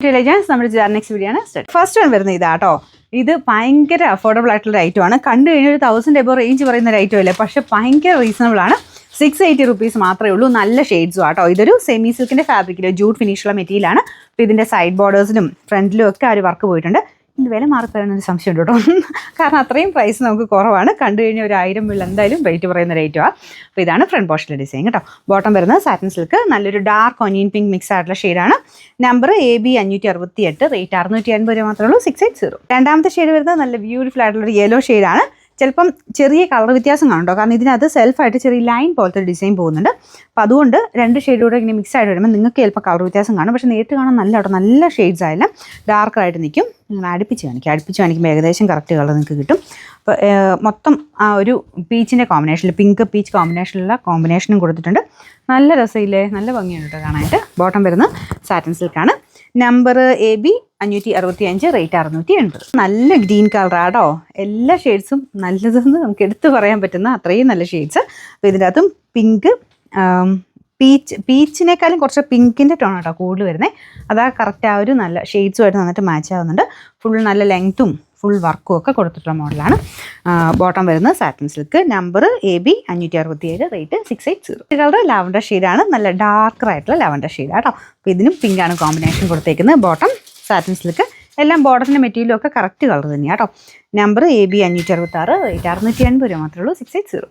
നമ്മുടെ next video ആണ്. First one വരുന്നത് ഇതാട്ടോ. ഇത് ഭയങ്കര അഫോർഡബിൾ ആയിട്ടുള്ള ഐറ്റം ആണ്. കണ്ടു കഴിഞ്ഞാൽ 1000 എബോ റേഞ്ച് പറയുന്ന ഒരു ഐറ്റം അല്ലേ, പക്ഷെ ഭയങ്കര റീസണബിൾ ആണ്. 680 റുപ്പീസ് മാത്രമേ ഉള്ളൂ. നല്ല ഷെയ്ഡ്സും ആട്ടോ. ഇതൊരു സെമി സിൽക്കിന്റെ ഫാബ്രിക്കിൽ ജൂട്ട് ഫിനിഷുള്ള മെറ്റീരിയൽ ആണ്. അപ്പോൾ ഇതിന്റെ സൈഡ് ബോർഡേഴ്സിലും ഫ്രണ്ടിലും ഒക്കെ ആ ഒരു വർക്ക് പോയിട്ടുണ്ട്. ഇതിന് വില മാറിത്തരുന്നൊരു സംശയം ഉണ്ട് കേട്ടോ, കാരണം അത്രയും പ്രൈസ് നമുക്ക് കുറവാണ്. കണ്ടു കഴിഞ്ഞാൽ ഒരു 1000 ബിൽ എന്തായാലും റേറ്റ് പറയുന്ന റേറ്റുമാണ്. അപ്പോൾ ഇതാണ് ഫ്രണ്ട് പോർഷനിലെ ഡിസൈൻ കേട്ടോ. ബോട്ടം വരുന്നത് സാറ്റിൻ സിൽക്ക്, നല്ലൊരു ഡാർക്ക് ഒനിയൻ പിങ്ക് മിക്സ് ആയിട്ടുള്ള ഷെയ്ഡാണ്. നമ്പർ AB 568, റേറ്റ് 680 രൂപ മാത്രമേ ഉള്ളൂ. 680. രണ്ടാമത്തെ ഷെയ്ഡ് വരുന്നത് നല്ല ബ്യൂട്ടിഫുൾ ആയിട്ടുള്ളൊരു യെല്ലോ ഷെയ്ഡാണ്. ചിലപ്പം ചെറിയ കളർ വ്യത്യാസം കാണുന്നുണ്ടോ, കാരണം ഇതിനകത്ത് സെൽഫായിട്ട് ചെറിയ ലൈൻ പോലത്തെ ഡിസൈൻ പോകുന്നുണ്ട്. അപ്പോൾ അതുകൊണ്ട് രണ്ട് ഷെയ്ഡ് കൂടെ ഇങ്ങനെ മിക്സ് ആയിട്ട് വരുമ്പോൾ നിങ്ങൾക്ക് ചിലപ്പോൾ കളർ വ്യത്യാസം കാണും, പക്ഷേ നേരിട്ട് കാണാൻ നല്ല കേട്ടോ. നല്ല ഷെയ്ഡ്സ് ആയാലും ഡാർക്കായിട്ട് നിൽക്കും. നിങ്ങൾ അടുപ്പിച്ച് കാണിക്കുമ്പോൾ ഏകദേശം കറക്റ്റ് കളർ നിങ്ങൾക്ക് കിട്ടും. അപ്പോൾ മൊത്തം ആ ഒരു പീച്ചിൻ്റെ കോമ്പിനേഷനിൽ പിങ്ക് പീച്ച് കോമ്പിനേഷനിലുള്ള കോമ്പിനേഷനും കൊടുത്തിട്ടുണ്ട്. നല്ല രസമില്ലേ, നല്ല ഭംഗിയാണ് കേട്ടോ കാണാനായിട്ട്. ബോട്ടം വരുന്നത് സാറ്റിൻ സിൽക്കാണ്. Number AB 565, rate 680. നല്ല ഗ്രീൻ കളറാട്ടോ. എല്ലാ ഷെയ്ഡ്സും നല്ലതെന്ന് നമുക്ക് എടുത്തു പറയാൻ പറ്റുന്ന അത്രയും നല്ല ഷെയ്ഡ്സ്. അപ്പോൾ ഇതിനകത്തും പിങ്ക്, പീച്ചിനേക്കാളും കുറച്ച് പിങ്കിൻ്റെ ടോൺ കേട്ടോ കൂടുതൽ വരുന്നത്. അതാ കറക്റ്റ് ആ ഒരു നല്ല ഷെയ്ഡ്സുമായിട്ട് നന്നായിട്ട് മാച്ച് ആവുന്നുണ്ട്. ഫുൾ നല്ല ലെങ്ത്തും ഫുൾ വർക്കും ഒക്കെ കൊടുത്തിട്ടുള്ള മോഡലാണ്. ബോട്ടം വരുന്നത് satin silk. Number AB 567, rate 680. Colour lavender ഷെയ്ഡാണ്. നല്ല ഡാർക്കറായിട്ടുള്ള ലാവൻഡർ ഷെയ്ഡാട്ടോ. അപ്പോൾ ഇതിനും പിങ്കാണ് കോമ്പിനേഷൻ കൊടുത്തേക്കുന്നത്. Bottom satin silk. എല്ലാം ബോർഡറിൻ്റെ മെറ്റീരിയലും ഒക്കെ കറക്റ്റ് കളർ തന്നെയാണ് കേട്ടോ. നമ്പർ AB 566, റേറ്റ് 680 രൂപ മാത്രമേ ഉള്ളൂ. 680.